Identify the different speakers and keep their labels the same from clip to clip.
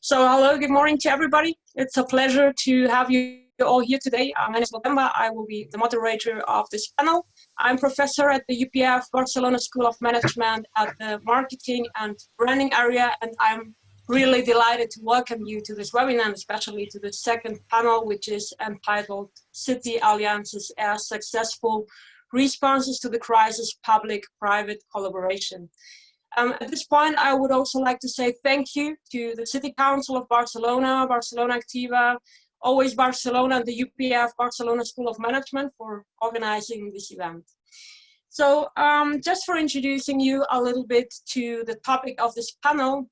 Speaker 1: So hello, good morning to everybody. It's a pleasure to have you all here today. My name is November. I will be the moderator of this panel. I'm professor at the UPF Barcelona School of Management at the marketing and branding area, and I'm really delighted to welcome you to this webinar, especially to the second panel, which is entitled City Alliances as Successful Responses to the Crisis, Public-Private Collaboration. At this point, I would also like to say thank you to the City Council of Barcelona, Barcelona Activa, Always Barcelona, and the UPF Barcelona School of Management for organizing this event. So just for introducing you a little bit to the topic of this panel,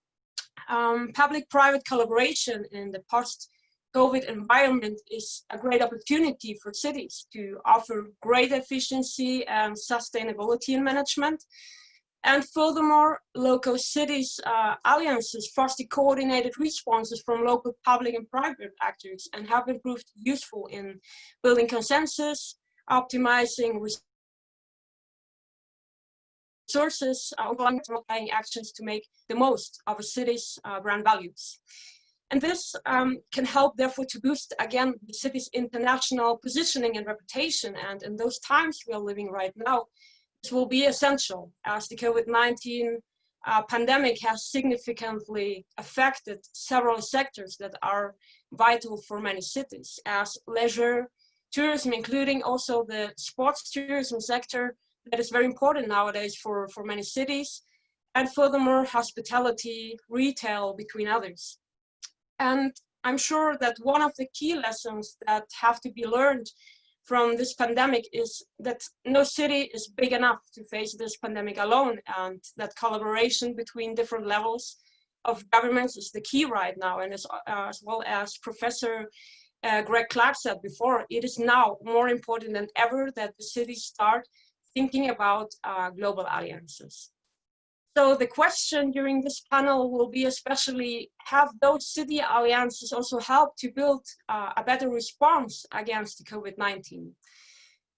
Speaker 1: public-private collaboration in the post-COVID environment is a great opportunity for cities to offer great efficiency and sustainability in management. And furthermore, local cities alliances foster coordinated responses from local public and private actors and have been proved useful in building consensus, optimizing resources, applying actions to make the most of a city's brand values. And this can help, therefore, to boost, again, the city's international positioning and reputation. And in those times we are living right now, this will be essential as the COVID-19 pandemic has significantly affected several sectors that are vital for many cities, as leisure, tourism, including also the sports tourism sector that is very important nowadays for many cities, and furthermore, hospitality, retail, between others. And I'm sure that one of the key lessons that have to be learned from this pandemic is that no city is big enough to face this pandemic alone, and that collaboration between different levels of governments is the key right now. And as well as Professor Greg Clark said before, it is now more important than ever that the cities start thinking about global alliances. So the question during this panel will be especially, have those city alliances also helped to build a better response against the COVID-19?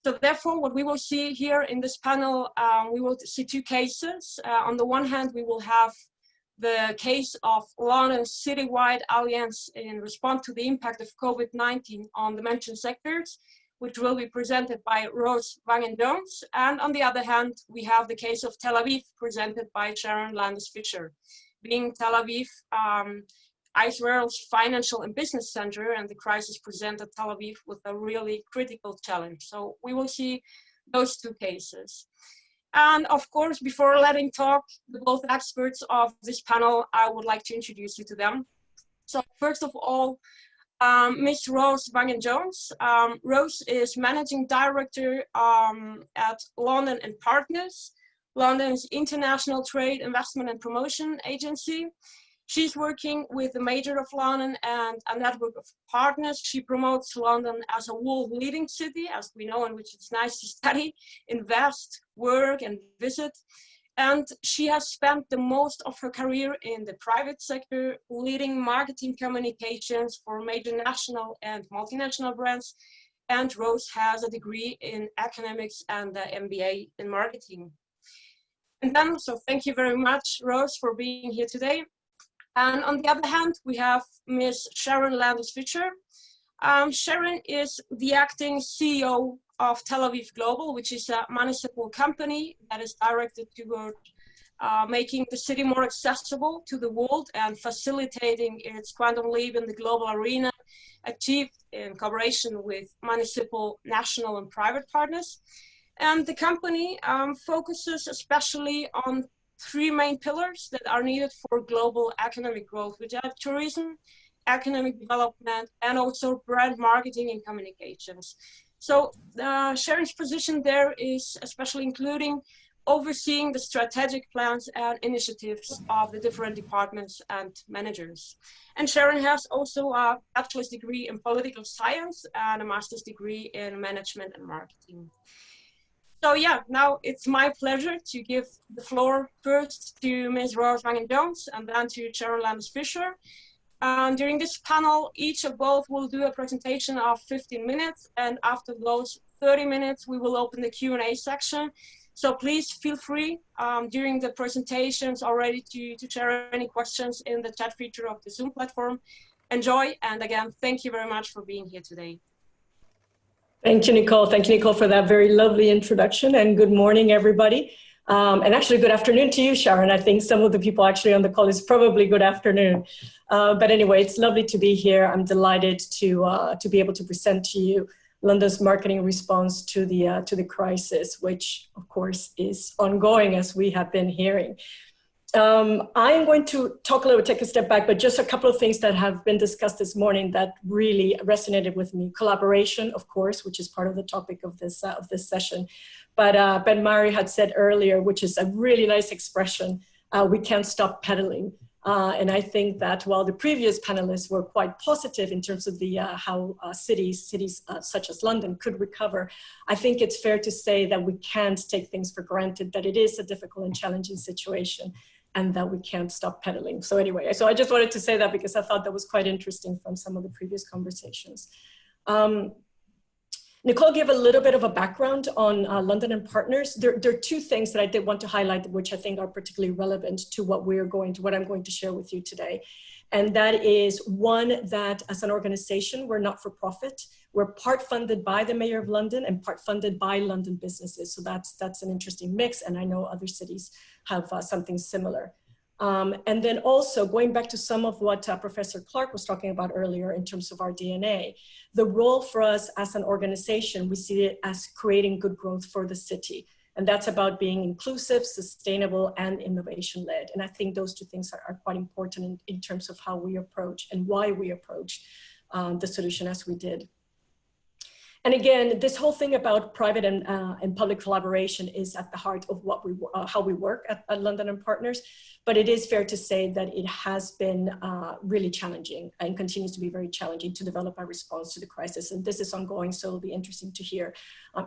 Speaker 1: So therefore, what we will see here in this panel, we will see two cases. On the one hand, we will have the case of London's citywide alliance in response to the impact of COVID-19 on the mentioned sectors, which will be presented by Rose Wangen-Jones. And on the other hand, we have the case of Tel Aviv presented by Sharon Landis-Fisher. Being Tel Aviv, Israel's financial and business center, and the crisis presented Tel Aviv with a really critical challenge. So we will see those two cases. And of course, before letting talk the both experts of this panel, I would like to introduce you to them. So first of all, Ms. Rose Wangen-Jones. Rose is Managing Director at London & Partners, London's international trade, investment and promotion agency. She's working with the Mayor of London and a network of partners. She promotes London as a world leading city, as we know, in which it's nice to study, invest, work and visit. And she has spent the most of her career in the private sector, leading marketing communications for major national and multinational brands. And Rose has a degree in economics and an MBA in marketing. And then, so thank you very much, Rose, for being here today. And on the other hand, we have Ms. Sharon Landis-Fisher. Sharon is the acting CEO of Tel-Aviv Global, which is a municipal company that is directed toward making the city more accessible to the world and facilitating its quantum leap in the global arena, achieved in cooperation with municipal, national, and private partners. And the company focuses especially on three main pillars that are needed for global economic growth, which are tourism, economic development, and also brand marketing and communications. So Sharon's position there is especially including overseeing the strategic plans and initiatives of the different departments and managers. And Sharon has also a bachelor's degree in political science and a master's degree in management and marketing. So yeah, now it's my pleasure to give the floor first to Ms. Rose Wangen-Jones and then to Sharon Landis-Fisher. During this panel, each of both will do a presentation of 15 minutes, and after those 30 minutes, we will open the Q&A section. So please feel free during the presentations already to share any questions in the chat feature of the Zoom platform. Enjoy, and again, thank you very much for being here today.
Speaker 2: Thank you, Nicole. Thank you, Nicole, for that very lovely introduction, and good morning, everybody. And actually, good afternoon to you, Sharon. I think some of the people actually on the call is probably good afternoon. But anyway, it's lovely to be here. I'm delighted to be able to present to you London's marketing response to the crisis, which of course is ongoing, as we have been hearing. I'm going to take a step back, but just a couple of things that have been discussed this morning that really resonated with me. Collaboration, of course, which is part of the topic of this session. But Ben Mari had said earlier, which is a really nice expression, we can't stop pedaling. And I think that while the previous panelists were quite positive in terms of the how cities such as London could recover, I think it's fair to say that we can't take things for granted, that it is a difficult and challenging situation, and that we can't stop pedaling. So anyway, so I just wanted to say that because I thought that was quite interesting from some of the previous conversations. Nicole gave a little bit of a background on London and Partners. There are two things that I did want to highlight, which I think are particularly relevant to what I'm going to share with you today. And that is one, that as an organization, we're not for profit. We're part funded by the Mayor of London and part funded by London businesses. So that's an interesting mix. And I know other cities have something similar. And then also going back to some of what Professor Clark was talking about earlier in terms of our DNA, the role for us as an organization, we see it as creating good growth for the city. And that's about being inclusive, sustainable, and innovation-led. And I think those two things are quite important in terms of how we approach and why we approach the solution as we did. And again, this whole thing about private and public collaboration is at the heart of what how we work at London and Partners. But it is fair to say that it has been really challenging and continues to be very challenging to develop a response to the crisis. And this is ongoing, so it'll be interesting to hear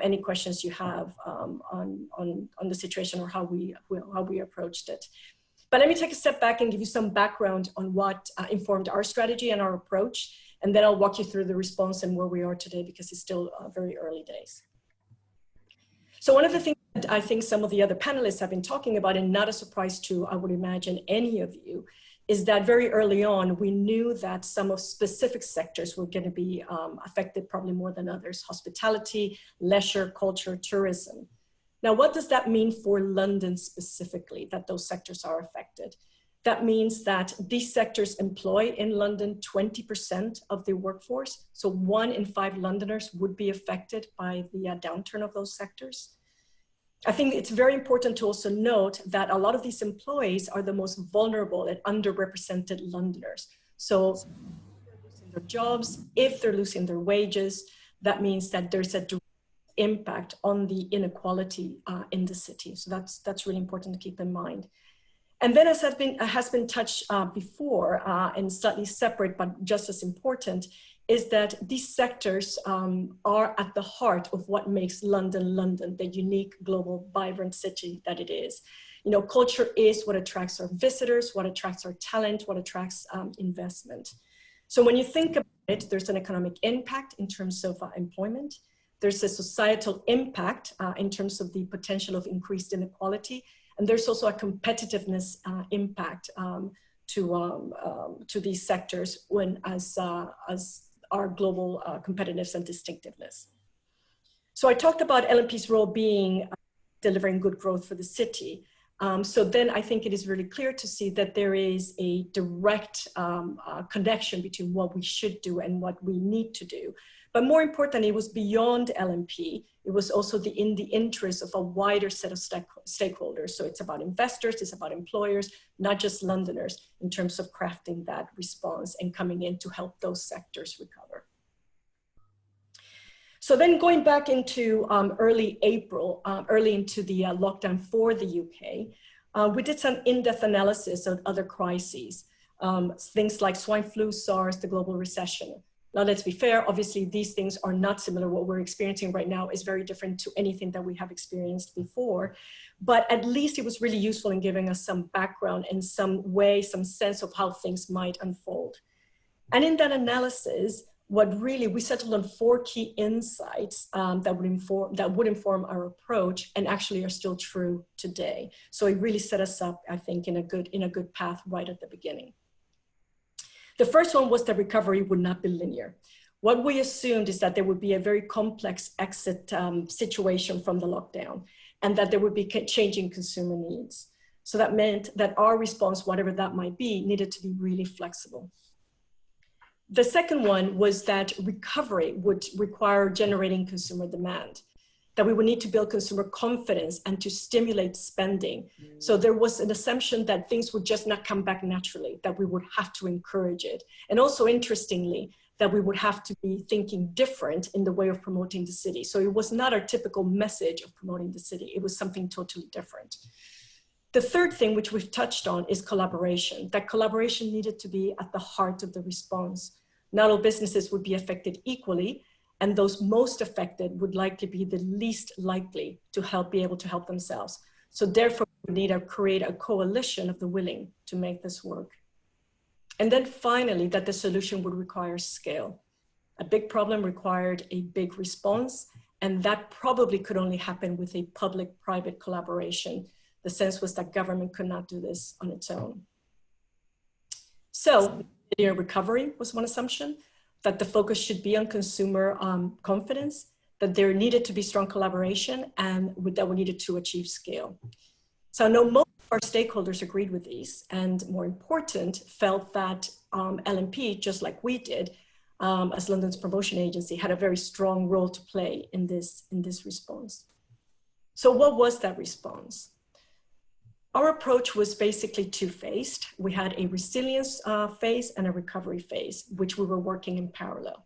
Speaker 2: any questions you have on the situation or how we approached it. But let me take a step back and give you some background on what informed our strategy and our approach. And then I'll walk you through the response and where we are today, because it's still very early days. So one of the things that I think some of the other panelists have been talking about, and not a surprise to, I would imagine, any of you, is that very early on, we knew that some of specific sectors were going to be affected probably more than others: hospitality, leisure, culture, tourism. Now, what does that mean for London specifically, that those sectors are affected? That means that these sectors employ in London 20% of the workforce. So 1 in 5 Londoners would be affected by the downturn of those sectors. I think it's very important to also note that a lot of these employees are the most vulnerable and underrepresented Londoners. So if they're losing their jobs, if they're losing their wages, that means that there's a direct impact on the inequality in the city. So that's really important to keep in mind. And then, as has been touched before, and slightly separate, but just as important, is that these sectors are at the heart of what makes London, London, the unique, global, vibrant city that it is. You know, culture is what attracts our visitors, what attracts our talent, what attracts investment. So when you think about it, there's an economic impact in terms of employment. There's a societal impact in terms of the potential of increased inequality. And there's also a competitiveness impact to these sectors as our global competitiveness and distinctiveness. So I talked about LNP's role being delivering good growth for the city. So then I think it is really clear to see that there is a direct connection between what we should do and what we need to do. But more importantly, it was beyond LNP. It was also in the interest of a wider set of stakeholders. So it's about investors, it's about employers, not just Londoners, in terms of crafting that response and coming in to help those sectors recover. So then going back into early April, early into the lockdown for the UK, we did some in-depth analysis of other crises, things like swine flu, SARS, the global recession. Now, let's be fair, obviously these things are not similar. What we're experiencing right now is very different to anything that we have experienced before, but at least it was really useful in giving us some background and some way, some sense of how things might unfold. And in that analysis, we settled on 4 key insights that would inform our approach, and actually are still true today. So it really set us up, I think, in a good path right at the beginning. The first one was that recovery would not be linear. What we assumed is that there would be a very complex exit situation from the lockdown, and that there would be changing consumer needs. So that meant that our response, whatever that might be, needed to be really flexible. The second one was that recovery would require generating consumer demand, that we would need to build consumer confidence and to stimulate spending. So there was an assumption that things would just not come back naturally, that we would have to encourage it. And also, interestingly, that we would have to be thinking different in the way of promoting the city. So it was not our typical message of promoting the city. It was something totally different. The third thing, which we've touched on, is collaboration. That collaboration needed to be at the heart of the response. Not all businesses would be affected equally, and those most affected would likely be the least likely to be able to help themselves. So therefore, we need to create a coalition of the willing to make this work. And then finally, that the solution would require scale. A big problem required a big response, and that probably could only happen with a public-private collaboration. The sense was that government could not do this on its own. So, linear recovery was one assumption, that the focus should be on consumer confidence, that there needed to be strong collaboration, and that we needed to achieve scale. So I know most of our stakeholders agreed with these, and more important, felt that LNP, just like we did, as London's promotion agency, had a very strong role to play in this response. So what was that response? Our approach was basically two-phased. We had a resilience phase and a recovery phase, which we were working in parallel.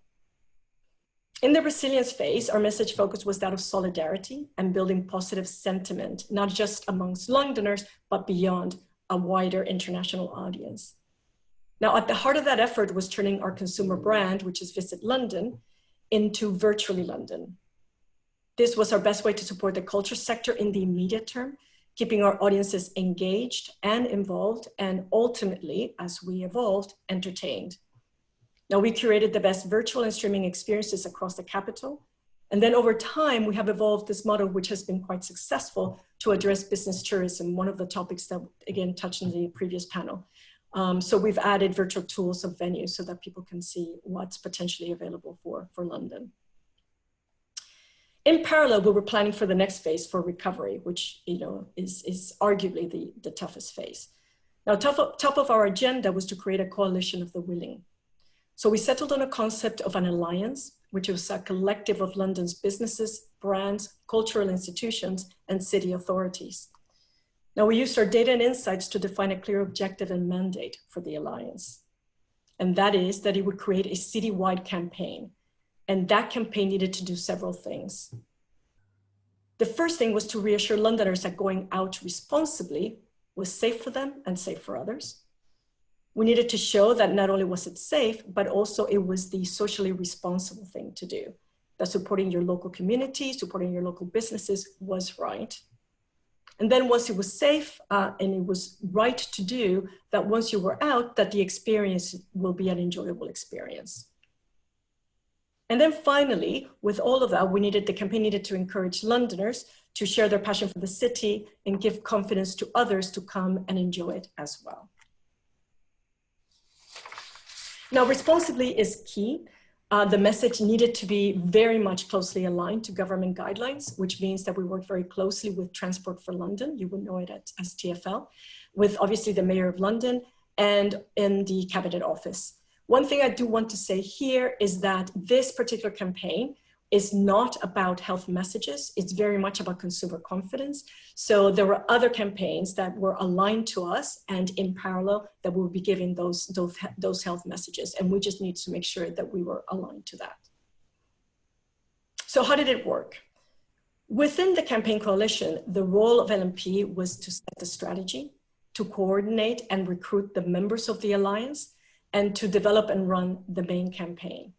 Speaker 2: In the resilience phase, our message focus was that of solidarity and building positive sentiment, not just amongst Londoners, but beyond a wider international audience. Now, at the heart of that effort was turning our consumer brand, which is Visit London, into Virtually London. This was our best way to support the culture sector in the immediate term, keeping our audiences engaged and involved, and ultimately, as we evolved, entertained. Now, we curated the best virtual and streaming experiences across the capital. And then over time, we have evolved this model, which has been quite successful, to address business tourism, one of the topics that, again, touched in the previous panel. So we've added virtual tours of venues so that people can see what's potentially available for London. In parallel, we were planning for the next phase for recovery, which is arguably the toughest phase. Now, top of our agenda was to create a coalition of the willing. So we settled on a concept of an alliance, which was a collective of London's businesses, brands, cultural institutions, and city authorities. Now, we used our data and insights to define a clear objective and mandate for the alliance. And that is that it would create a citywide campaign. And that campaign needed to do several things. The first thing was to reassure Londoners that going out responsibly was safe for them and safe for others. We needed to show that not only was it safe, but also it was the socially responsible thing to do. That supporting your local community, supporting your local businesses was right. And then once it was safe and it was right to do, that once you were out, that the experience will be an enjoyable experience. And then finally, with all of that, the campaign needed to encourage Londoners to share their passion for the city and give confidence to others to come and enjoy it as well. Now, responsibly is key. The message needed to be very much closely aligned to government guidelines, which means that we work very closely with Transport for London, you would know it as TfL, with obviously the Mayor of London and in the Cabinet Office. One thing I do want to say here is that this particular campaign is not about health messages. It's very much about consumer confidence. So there were other campaigns that were aligned to us and in parallel that we would be giving those health messages. And we just need to make sure that we were aligned to that. So how did it work? Within the campaign coalition, the role of LNP was to set the strategy, to coordinate and recruit the members of the alliance, and to develop and run the main campaign.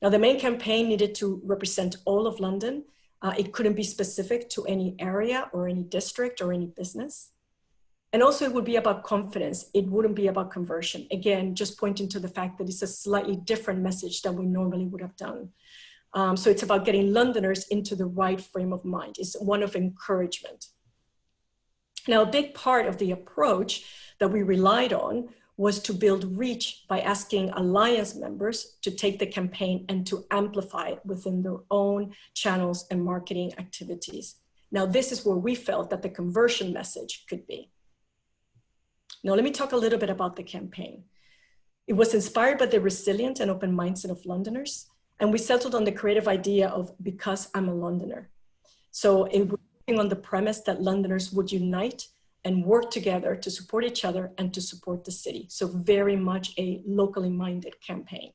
Speaker 2: Now, the main campaign needed to represent all of London. It couldn't be specific to any area or any district or any business. And also it would be about confidence. It wouldn't be about conversion. Again, just pointing to the fact that it's a slightly different message than we normally would have done. So it's about getting Londoners into the right frame of mind. It's one of encouragement. Now, a big part of the approach that we relied on was to build reach by asking alliance members to take the campaign and to amplify it within their own channels and marketing activities. Now, this is where we felt that the conversion message could be. Now, let me talk a little bit about the campaign. It was inspired by the resilient and open mindset of Londoners, and we settled on the creative idea of because I'm a Londoner. So it was on the premise that Londoners would unite and work together to support each other and to support the city. So very much a locally minded campaign.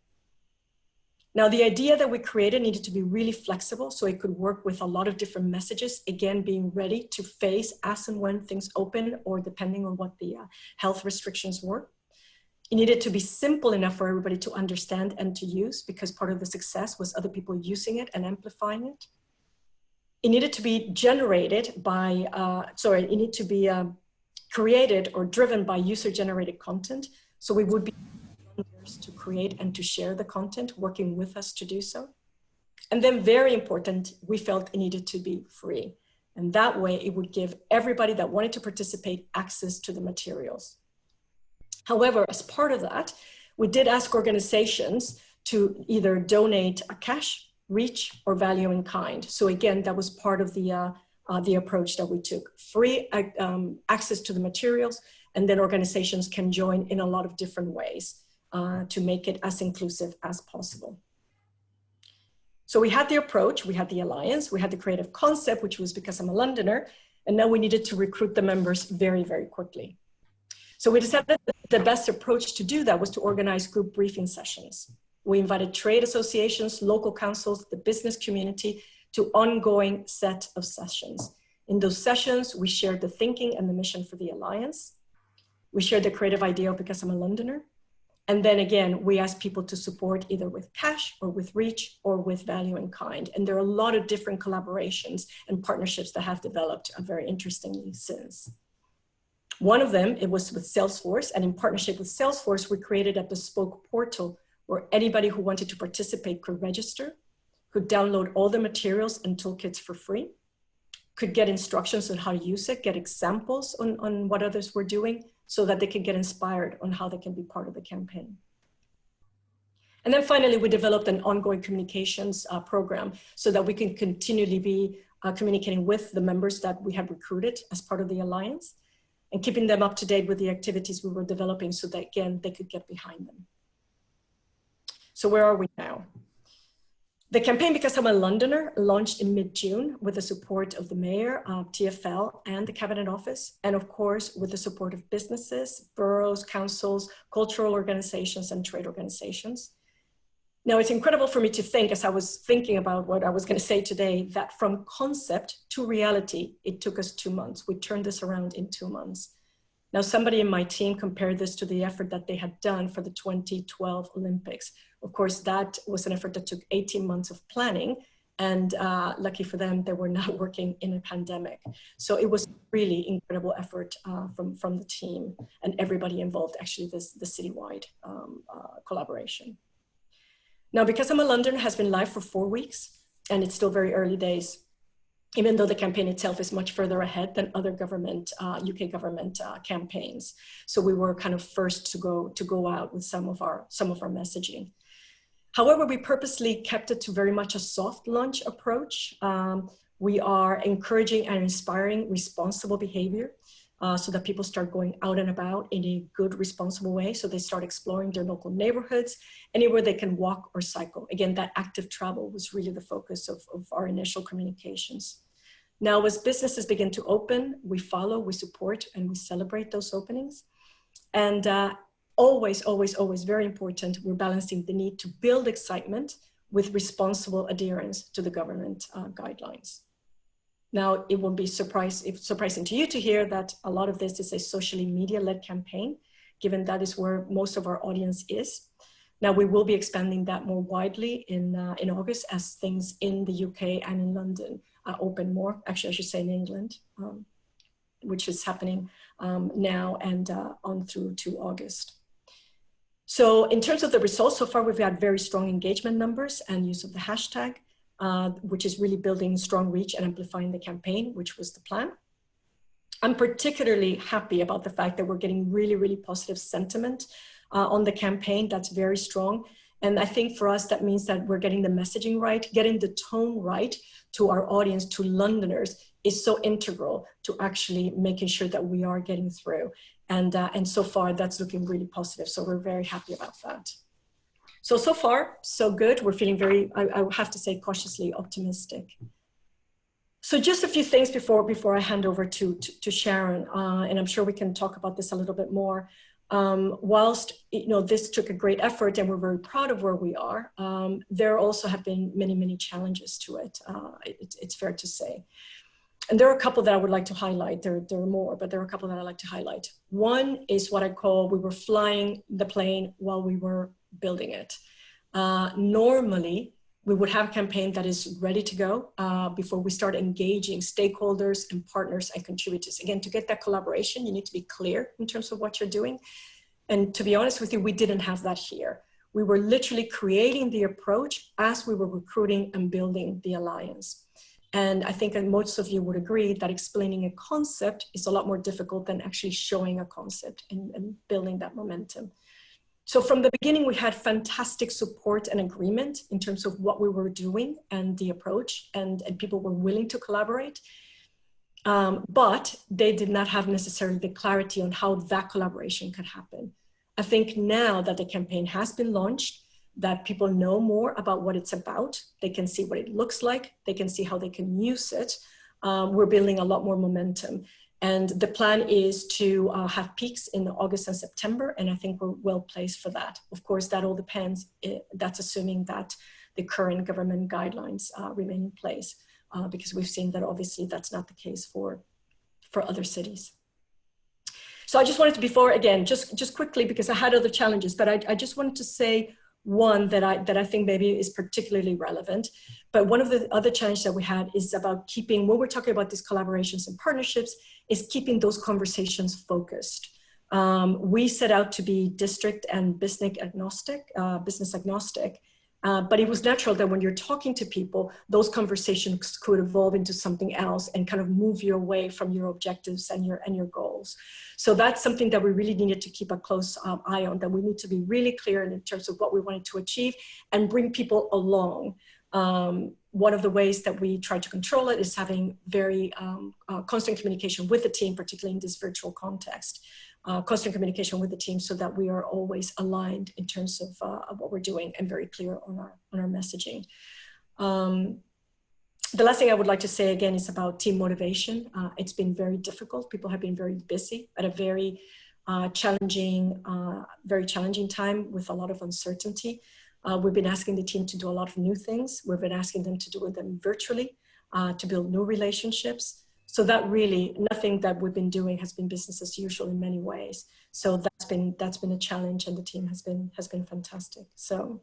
Speaker 2: Now, the idea that we created needed to be really flexible so it could work with a lot of different messages, again, being ready to face as and when things open or depending on what the health restrictions were. It needed to be simple enough for everybody to understand and to use, because part of the success was other people using it and amplifying it. It needed to be generated by, it needed to be created or driven by user-generated content. So we would be to create and to share the content, working with us to do so. And then very important, we felt it needed to be free. And that way it would give everybody that wanted to participate access to the materials. However, as part of that, we did ask organizations to either donate a cash, reach, or value in kind. So again, that was part of the approach that we took. Free access to the materials, and then organizations can join in a lot of different ways to make it as inclusive as possible. So we had the approach, we had the alliance, we had the creative concept, which was because I'm a Londoner, and now we needed to recruit the members very, very quickly. So we decided that the best approach to do that was to organize group briefing sessions. We invited trade associations, local councils, the business community to ongoing set of sessions. In those sessions, we shared the thinking and the mission for the alliance. We shared the creative idea of because I'm a Londoner. And then again, we asked people to support either with cash or with reach or with value in kind. And there are a lot of different collaborations and partnerships that have developed very interestingly since. One of them, it was with Salesforce, and in partnership with Salesforce, we created a bespoke portal where anybody who wanted to participate could register, could download all the materials and toolkits for free, could get instructions on how to use it, get examples on what others were doing, so that they can get inspired on how they can be part of the campaign. And then finally, we developed an ongoing communications program so that we can continually be communicating with the members that we had recruited as part of the alliance and keeping them up to date with the activities we were developing so that, again, they could get behind them. So where are we now? The campaign Because I'm a Londoner launched in mid-June with the support of the mayor, TfL, and the Cabinet Office, and of course, with the support of businesses, boroughs, councils, cultural organizations, and trade organizations. Now, it's incredible for me to think, as I was thinking about what I was going to say today, that from concept to reality, it took us 2 months. We turned this around in 2 months. Now, somebody in my team compared this to the effort that they had done for the 2012 Olympics. Of course, that was an effort that took 18 months of planning, and lucky for them, they were not working in a pandemic. So it was really incredible effort from the team and everybody involved, actually, the citywide collaboration. Now, Because I'm a Londoner has been live for 4 weeks, and it's still very early days, even though the campaign itself is much further ahead than other government, UK government campaigns. So we were kind of first to go out with some of our messaging. However, we purposely kept it to very much a soft launch approach. We are encouraging and inspiring responsible behavior so that people start going out and about in a good, responsible way. So they start exploring their local neighborhoods, anywhere they can walk or cycle. Again, that active travel was really the focus of our initial communications. Now, as businesses begin to open, we follow, we support, and we celebrate those openings. And always, always, always very important, we're balancing the need to build excitement with responsible adherence to the government guidelines. Now, it won't be surprising to you to hear that a lot of this is a socially media-led campaign, given that is where most of our audience is. Now, we will be expanding that more widely in August as things in the UK and in London open more, actually I should say in England. which is happening now and on through to August. So in terms of the results, so far we've had very strong engagement numbers and use of the hashtag, which is really building strong reach and amplifying the campaign, which was the plan. I'm particularly happy about the fact that we're getting really, really positive sentiment on the campaign. That's very strong. And I think for us, that means that we're getting the messaging right, getting the tone right to our audience, to Londoners, is so integral to actually making sure that we are getting through. And so far, that's looking really positive. So we're very happy about that. So far, so good. We're feeling very, I have to say, cautiously optimistic. So just a few things before I hand over to Sharon, and I'm sure we can talk about this a little bit more. Whilst this took a great effort and we're very proud of where we are, there also have been many, many challenges to it. It's fair to say. And there are a couple that I would like to highlight. There are more, but there are a couple that I'd like to highlight. One is what I call, we were flying the plane while we were building it. Normally, we would have a campaign that is ready to go before we start engaging stakeholders and partners and contributors. Again, to get that collaboration, you need to be clear in terms of what you're doing. And to be honest with you, we didn't have that here. We were literally creating the approach as we were recruiting and building the alliance. And I think that most of you would agree that explaining a concept is a lot more difficult than actually showing a concept and building that momentum. So from the beginning, we had fantastic support and agreement in terms of what we were doing and the approach, and people were willing to collaborate. But they did not have necessarily the clarity on how that collaboration could happen. I think now that the campaign has been launched, that people know more about what it's about, they can see what it looks like, they can see how they can use it. We're building a lot more momentum. And the plan is to have peaks in August and September, and I think we're well placed for that. Of course, that all depends, that's assuming that the current government guidelines remain in place, because we've seen that obviously that's not the case for other cities. So I just wanted to, before, again, just quickly, because I had other challenges, but I just wanted to say one that I think maybe is particularly relevant. But one of the other challenges that we had is about keeping, when we're talking about these collaborations and partnerships, is keeping those conversations focused. We set out to be district and business agnostic, but it was natural that when you're talking to people, those conversations could evolve into something else and kind of move you away from your objectives and your goals. So that's something that we really needed to keep a close eye on, that we need to be really clear in terms of what we wanted to achieve and bring people along. One of the ways that we try to control it is having very constant communication with the team, particularly in this virtual context. Constant communication with the team so that we are always aligned in terms of what we're doing and very clear on our messaging. The last thing I would like to say again is about team motivation. It's been very difficult. People have been very busy at a very challenging time with a lot of uncertainty. We've been asking the team to do a lot of new things. We've been asking them to do them virtually, to build new relationships. So that really, nothing that we've been doing has been business as usual in many ways. So that's been a challenge, and the team has been fantastic. So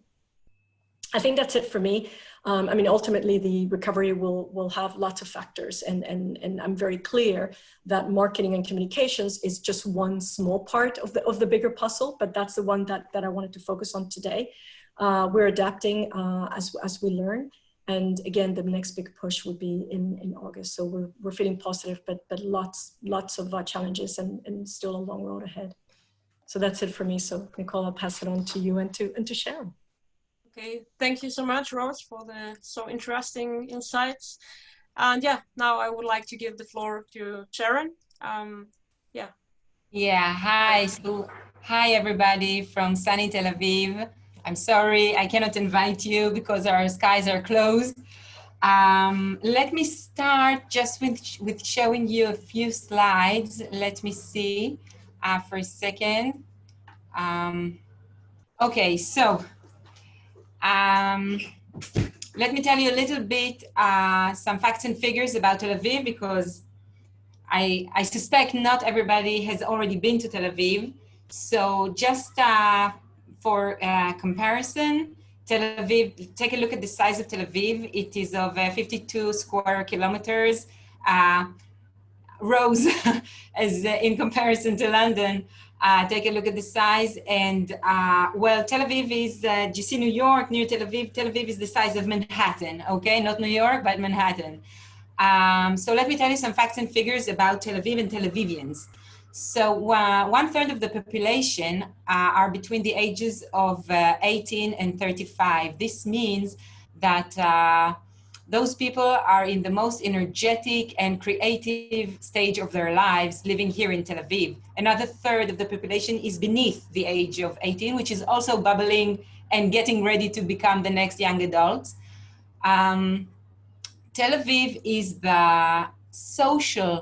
Speaker 2: I think that's it for me. I mean, ultimately the recovery will have lots of factors, and I'm very clear that marketing and communications is just one small part of the bigger puzzle, but that's the one that I wanted to focus on today. We're adapting as we learn. And again, the next big push would be in August. So we're feeling positive, but lots of challenges and still a long road ahead. So that's it for me. So Nicole, I'll pass it on to you and to Sharon.
Speaker 1: Okay, thank you so much, Rose, for the so interesting insights. And yeah, now I would like to give the floor to Sharon.
Speaker 3: Yeah, hi. So, hi everybody from sunny Tel Aviv. I'm sorry, I cannot invite you because our skies are closed. Let me start just with showing you a few slides. Let me see for a second. Okay, so let me tell you a little bit some facts and figures about Tel Aviv, because I suspect not everybody has already been to Tel Aviv. So just for comparison, Tel Aviv, take a look at the size of Tel Aviv. It is of 52 square kilometers. rose as in comparison to London. Take a look at the size, and well, Tel Aviv is, do you see New York near Tel Aviv? Tel Aviv is the size of Manhattan, okay? Not New York, but Manhattan. So let me tell you some facts and figures about Tel Aviv and Tel Avivians. So 1/3 of the population are between the ages of 18 and 35. This means that those people are in the most energetic and creative stage of their lives living here in Tel Aviv. Another 1/3 of the population is beneath the age of 18, which is also bubbling and getting ready to become the next young adults. Tel Aviv is the social,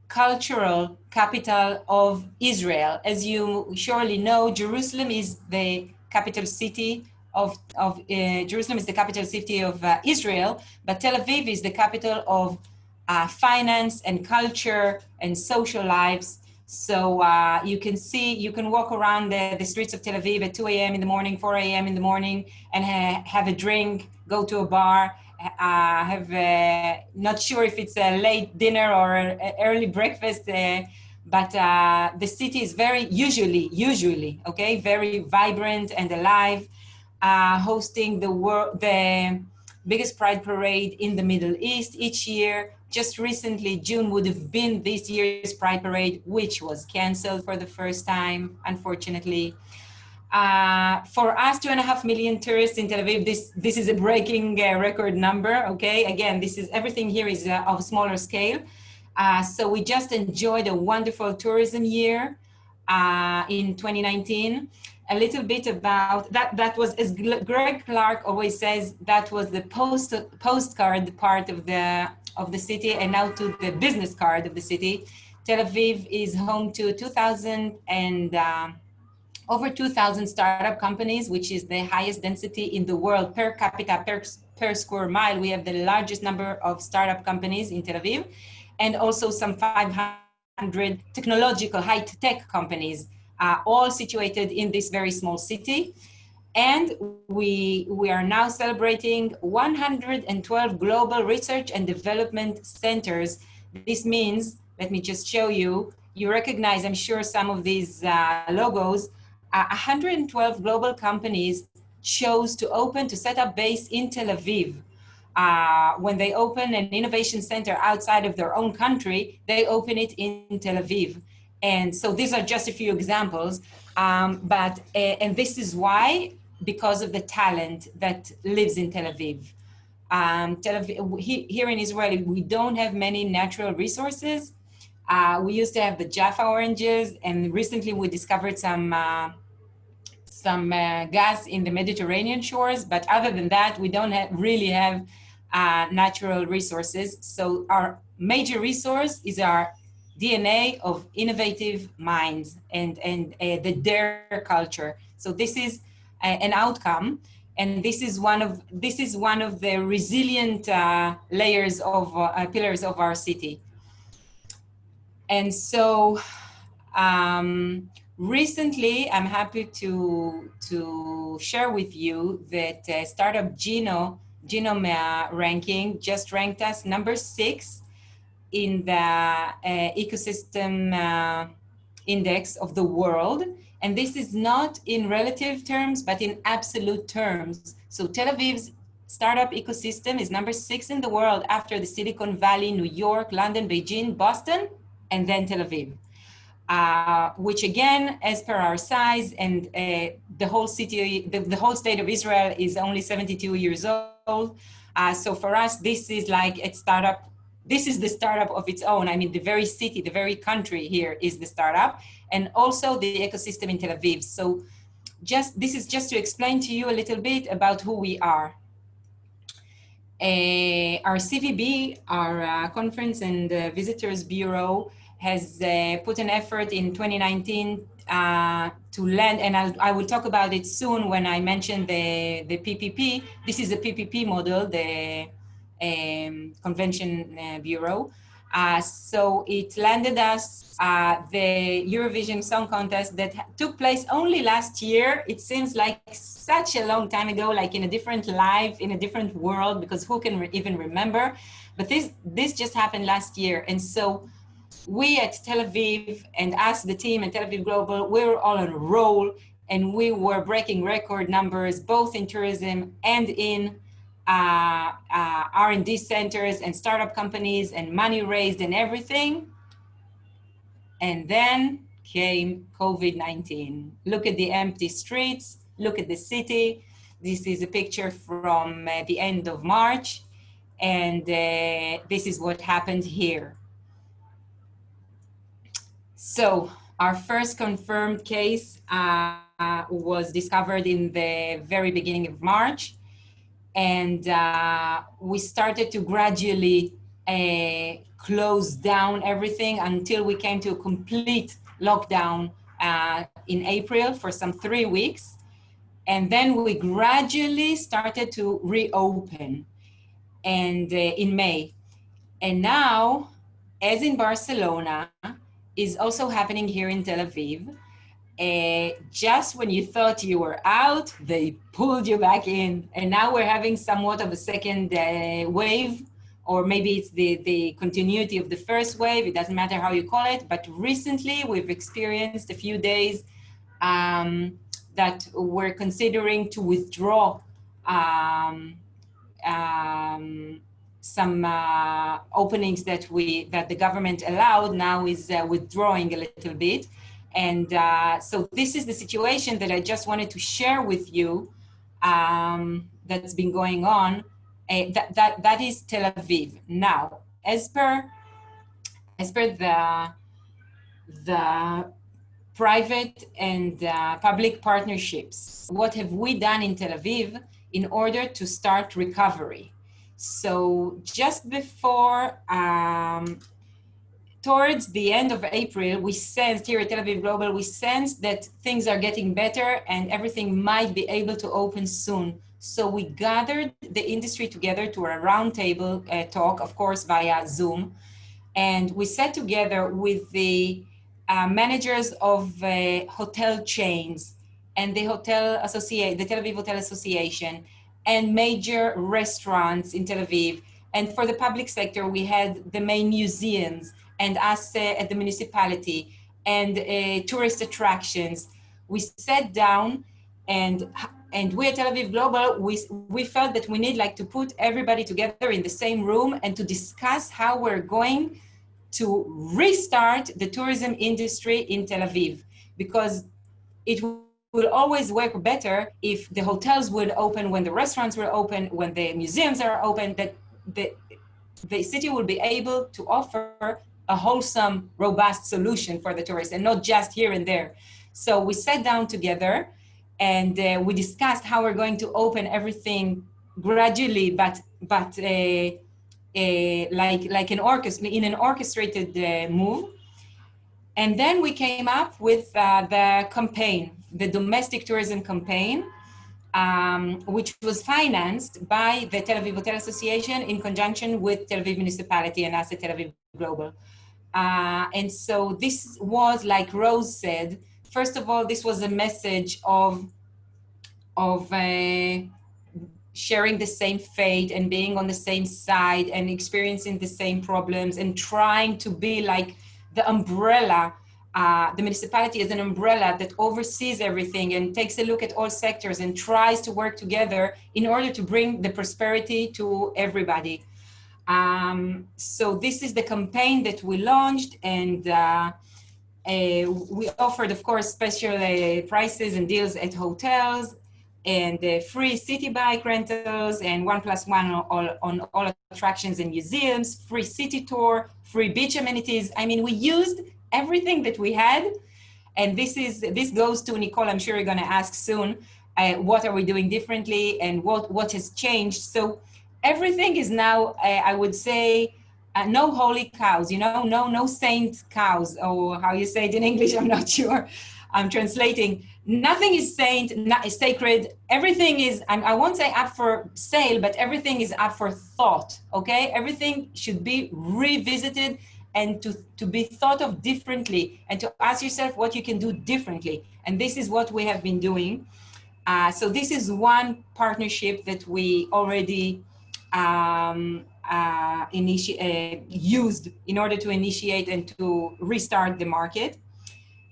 Speaker 3: cultural capital of Israel. As you surely know, Jerusalem is the capital city of Jerusalem is the capital city of Israel, but Tel Aviv is the capital of finance and culture and social lives. So you can see, you can walk around the streets of Tel Aviv at 2 a.m. in the morning, 4 a.m. in the morning, and have a drink, go to a bar, have not sure if it's a late dinner or an early breakfast, but the city is very usually, okay, very vibrant and alive, hosting the biggest pride parade in the Middle East each year. Just recently, June would have been this year's pride parade, which was canceled for the first time, unfortunately. For us, 2.5 million tourists in Tel Aviv, this is a breaking record number, okay? Again, this is, everything here is of smaller scale. So we just enjoyed a wonderful tourism year in 2019. A little bit about, that was, as Greg Clark always says, that was the postcard part of the city, and now to the business card of the city. Tel Aviv is home to over 2,000 startup companies, which is the highest density in the world per capita, per square mile. We have the largest number of startup companies in Tel Aviv, and also some 500 technological high-tech companies, all situated in this very small city. And we are now celebrating 112 global research and development centers. This means, let me just show you, you recognize, I'm sure, some of these logos. 112 global companies chose to set up base in Tel Aviv. When they open an innovation center outside of their own country, they open it in Tel Aviv. And so these are just a few examples, and this is why, because of the talent that lives in Tel Aviv. Tel Aviv, here in Israel, we don't have many natural resources. We used to have the Jaffa oranges, and recently we discovered some gas in the Mediterranean shores. But other than that, we don't really have natural resources. So our major resource is our DNA of innovative minds and the dare culture. So this is an outcome, and this is one of the resilient layers of pillars of our city. And so recently, I'm happy to share with you that startup Genome ranking just ranked us number 6 in the ecosystem index of the world. And this is not in relative terms, but in absolute terms. So Tel Aviv's startup ecosystem is number 6 in the world after the Silicon Valley, New York, London, Beijing, Boston, and then Tel Aviv. Which again, as per our size, and the whole city, the whole state of Israel is only 72 years old. So for us, this is like a startup. This is the startup of its own. I mean, the very city, the very country here is the startup, and also the ecosystem in Tel Aviv. So this is just to explain to you a little bit about who we are. Our CVB, our Conference and Visitors Bureau, has put an effort in 2019 to land, and I will talk about it soon when I mention the PPP. This is a PPP model, the Convention Bureau. So it landed us the Eurovision Song Contest that took place only last year. It seems like such a long time ago, like in a different life, in a different world, because who can even remember? But this just happened last year. And so we at Tel Aviv and us, the team at Tel-Aviv Global, we were all on a roll, and we were breaking record numbers, both in tourism and in R&D centers and startup companies and money raised and everything. And then came COVID-19. Look at the empty streets, look at the city. This is a picture from the end of March, and this is what happened here. So our first confirmed case was discovered in the very beginning of March, and we started to gradually close down everything until we came to a complete lockdown in April for some 3 weeks. And then we gradually started to reopen and in May. And now, as in Barcelona, is also happening here in Tel Aviv. Just when you thought you were out, they pulled you back in. And now we're having somewhat of a second wave, or maybe it's the continuity of the first wave. It doesn't matter how you call it. But recently we've experienced a few days that we're considering to withdraw some openings that the government allowed. Now is withdrawing a little bit. And so this is the situation that I just wanted to share with you that's been going on. That is Tel Aviv. Now, as per the private and public partnerships, what have we done in Tel Aviv in order to start recovery? So just before, towards the end of April, we sensed here at Tel-Aviv Global, we sensed that things are getting better and everything might be able to open soon. So we gathered the industry together to a roundtable talk, of course, via Zoom. And we sat together with the managers of hotel chains and the Tel Aviv Hotel Association and major restaurants in Tel Aviv. And for the public sector, we had the main museums and us at the municipality and tourist attractions. We sat down and we at Tel Aviv Global, we felt that we need to put everybody together in the same room and to discuss how we're going to restart the tourism industry in Tel Aviv, because it will always work better if the hotels would open when the restaurants were open, when the museums are open, that the city will be able to offer a wholesome, robust solution for the tourists and not just here and there. So we sat down together and we discussed how we're going to open everything gradually, but like an orchestra, in an orchestrated move. And then we came up with the campaign, the domestic tourism campaign, which was financed by the Tel Aviv Hotel Association in conjunction with Tel Aviv Municipality and us at Tel Aviv Global. And so this was, like Rose said, first of all, this was a message of sharing the same fate and being on the same side and experiencing the same problems and trying to be like the umbrella, the municipality is an umbrella that oversees everything and takes a look at all sectors and tries to work together in order to bring the prosperity to everybody. So this is the campaign that we launched, and we offered, of course, special prices and deals at hotels, and free city bike rentals, and 1+1 on all attractions and museums, free city tour, free beach amenities. I mean, we used everything that we had, and this goes to Nicole. I'm sure you're going to ask soon, what are we doing differently and what has changed? So everything is now, I would say, no holy cows, no saint cows, or how you say it in English, I'm not sure. I'm translating. Nothing is sacred. Everything is, I won't say up for sale, but everything is up for thought, okay? Everything should be revisited and to be thought of differently and to ask yourself what you can do differently. And this is what we have been doing. So this is one partnership that we already used in order to initiate and to restart the market.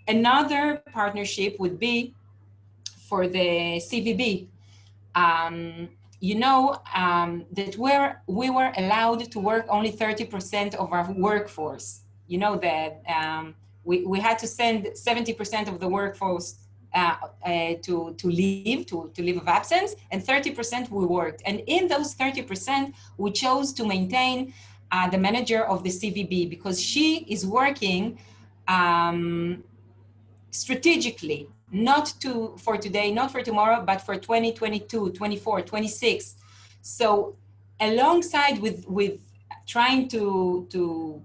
Speaker 3: Another partnership would be for the CVB. You know that we were allowed to work only 30% of our workforce. You know that we had to send 70% of the workforce to leave of absence, and 30% we worked. And in those 30%, we chose to maintain the manager of the CVB because she is working strategically, not for today, not for tomorrow, but for 2022, 24, 26. So alongside with trying to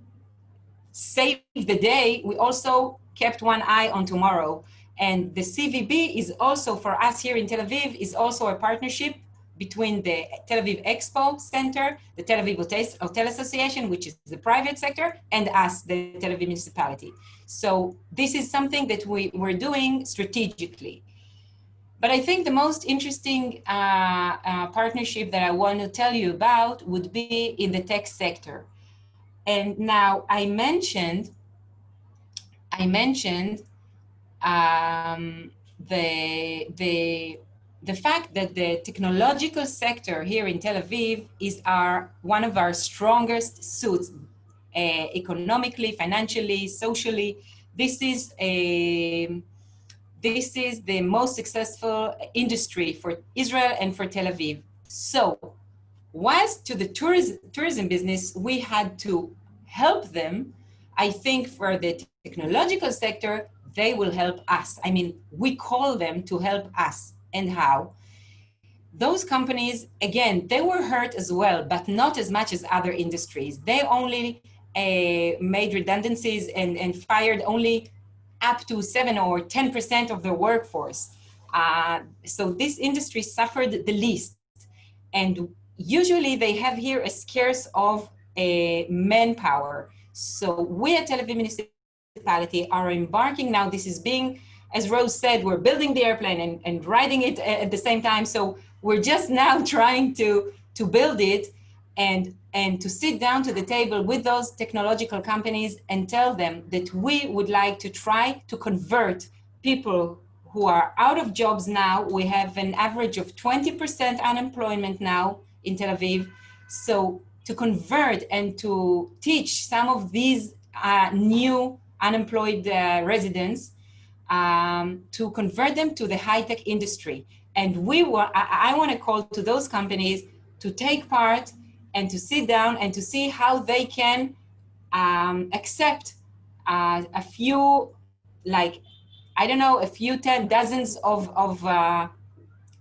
Speaker 3: save the day, we also kept one eye on tomorrow. And the CVB is also, for us here in Tel Aviv, is also a partnership between the Tel Aviv Expo Center, the Tel Aviv Hotel Association, which is the private sector, and us, the Tel Aviv municipality. So this is something that we're doing strategically. But I think the most interesting partnership that I want to tell you about would be in the tech sector. And now I mentioned the fact that the technological sector here in Tel Aviv is one of our strongest suits, economically, financially, socially. This is the most successful industry for Israel and for Tel Aviv. So, whilst to the tourism business, we had to help them, I think for the technological sector, they will help us. I mean, we call them to help us. And how? Those companies, again, they were hurt as well, but not as much as other industries. They only made redundancies and fired only up to 7 or 10% of their workforce. So this industry suffered the least. And usually they have here a scarce of manpower. So we at Tel Aviv municipality are embarking now. This is being, as Rose said, we're building the airplane and riding it at the same time. So we're just now trying to build it and to sit down to the table with those technological companies and tell them that we would like to try to convert people who are out of jobs now. We have an average of 20% unemployment now in Tel Aviv. So to convert and to teach some of these new unemployed residents, to convert them to the high-tech industry. And I want to call to those companies to take part and to sit down and to see how they can accept a few, like, I don't know, a few dozens of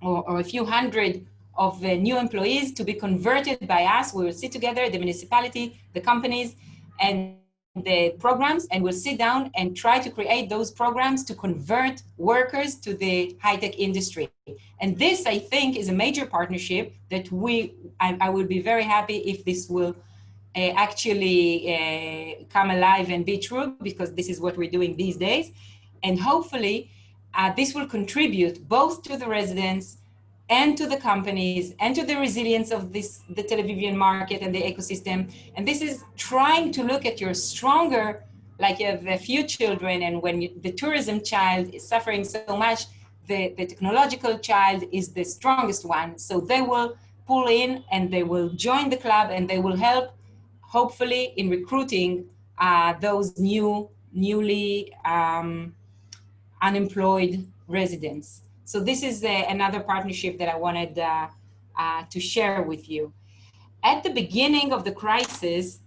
Speaker 3: or a few hundred of new employees to be converted by us. We will sit together, the municipality, the companies, and the programs, and we'll sit down and try to create those programs to convert workers to the high-tech industry. And this, I think, is a major partnership that I would be very happy if this will actually come alive and be true, because this is what we're doing these days. And hopefully this will contribute both to the residents and to the companies and to the resilience of the Tel Avivian market and the ecosystem. And this is trying to look at your stronger, like you have a few children, and when the tourism child is suffering so much, the technological child is the strongest one. So they will pull in and they will join the club and they will help, hopefully, in recruiting those newly unemployed residents. So this is another partnership that I wanted to share with you. At the beginning of the crisis,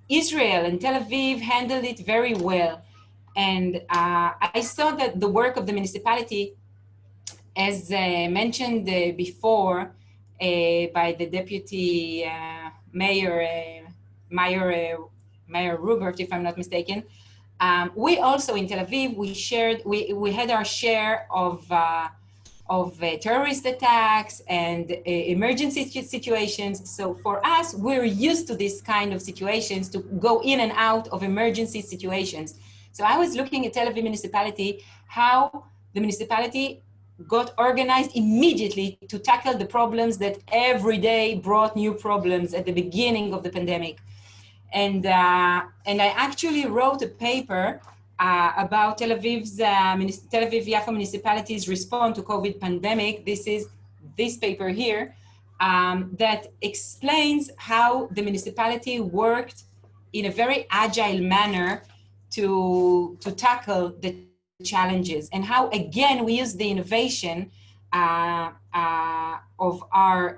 Speaker 3: Israel and Tel Aviv handled it very well. And I saw that the work of the municipality, as mentioned before by the deputy mayor, Mayor Rupert, if I'm not mistaken, we also in Tel Aviv, we had our share of terrorist attacks and emergency situations. So for us, we're used to this kind of situations, to go in and out of emergency situations. So I was looking at Tel Aviv municipality, how the municipality got organized immediately to tackle the problems that every day brought new problems at the beginning of the pandemic. And I actually wrote a paper about Tel Aviv-Yafo municipality's response to COVID pandemic. This is this paper here that explains how the municipality worked in a very agile manner to tackle the challenges, and how again we use the innovation of our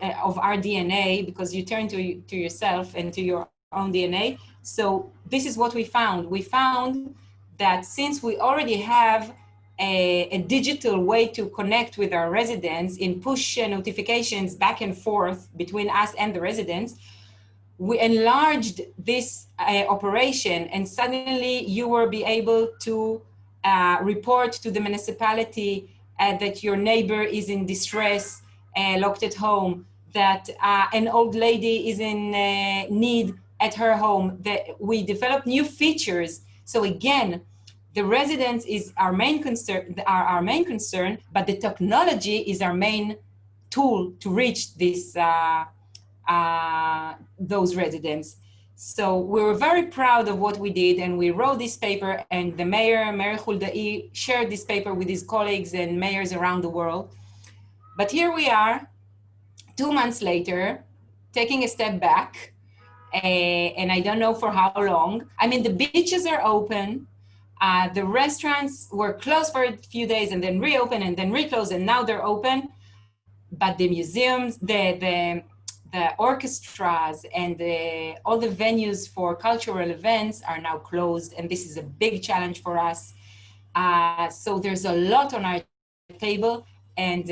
Speaker 3: DNA, because you turn to yourself and to your own DNA. So this is what we found. We found that since we already have a digital way to connect with our residents in push notifications back and forth between us and the residents, we enlarged this operation, and suddenly you will be able to report to the municipality that your neighbor is in distress, locked at home, that an old lady is in need at her home. That we develop new features. So again, the residents is our main concern, but the technology is our main tool to reach this those residents. So we were very proud of what we did, and we wrote this paper, and the Mayor Hulda'i shared this paper with his colleagues and mayors around the world. But here we are, 2 months later, taking a step back, and I don't know for how long. I mean, the beaches are open, the restaurants were closed for a few days and then reopened and then reclosed, and now they're open. But the museums, the orchestras, and all the venues for cultural events are now closed, and this is a big challenge for us. So there's a lot on our table, and